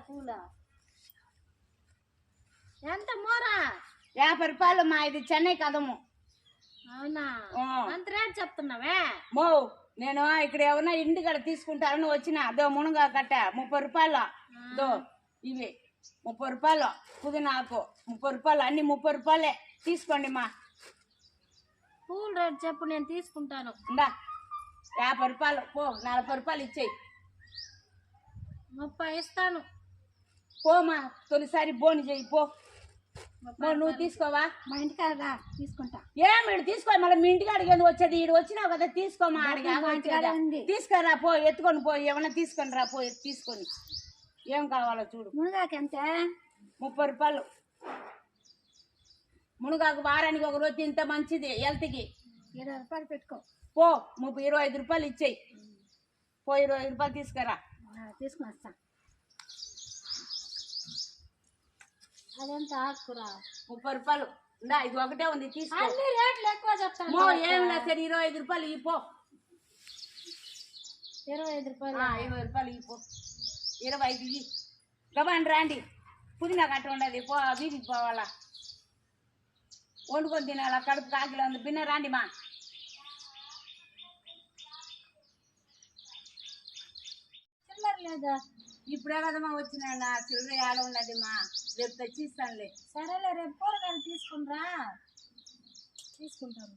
పూల ఎంత మోరా? 50 రూపాయలు మా. ఇది చెన్నై కదము. అవునా? అంత రేట్ చెప్తున్నావే మో. నేను ఇక్కడ ఎవరన్నా ఇంటికాడ తీసుకుంటారని వచ్చిన. అదో మునగా కట్ట 30 రూపాయలు. దో ఇవి 30 రూపాయలు. పుదీనాకు 30 రూపాయలు. అన్ని 30 రూపాయలే. తీసుకోండి మా. పూల రేట్ చెప్పు, నేను తీసుకుంటాను. ఇందా 50 రూపాయలు. పో 40 రూపాయలు ఇచ్చేయి. 30 ఇస్తాను. పోమా, తొలిసారి బోని చెయ్యి పో. నువ్వు తీసుకోవా? మా ఇంటికాడ తీసుకుంటా. ఏమిడు తీసుకో. మళ్ళీ మీ ఇంటికి అడిగేది వచ్చేది. ఈడు వచ్చినావు కదా, తీసుకోమా. అడిగి తీసుకురా పో. ఎత్తుకొని పో. ఏమన్నా తీసుకొని రా పో. తీసుకొని ఏం కావాలో చూడు. మునగాకు ఎంత? 30 రూపాయలు. మునగాకు వారానికి ఒక రోజు ఇంత మంచిది హెల్త్కి. 20 రూపాయలు పెట్టుకో. పో 25 రూపాయలు ఇచ్చేయి. పో 25 రూపాయలు తీసుకురా. తీసుకుని వస్తా. అదెంత ఆకుకూర? 30 రూపాయలు. ఇందా ఇది ఒకటే ఉంది, తీసుకో. అన్ని రేట్లు ఎక్కువ చెప్తాను. ఏం లేదు సరే 25 రూపాయలు ఈ పో. 25 రూపాయలు. 20 రూపాయలు ఈ పో. 25 ఇవి. గబాండి రాండి. పుదీనా కట్ట ఉండదు. పో వీధికి పోవాలా, వండుకొని తినాలా. కడుపు కాకిలో ఉంది. బిన్న రాండి మా. చిల్లర లేదా? ఇప్పుడే కదమ్మా వచ్చినా. నా చిల్లర ఏడ ఉన్నది మా. రేపు తెచ్చిస్తానులే. సరేలే, రేపు కూరగాయలు తీసుకుంటా. తీసుకుంటాను.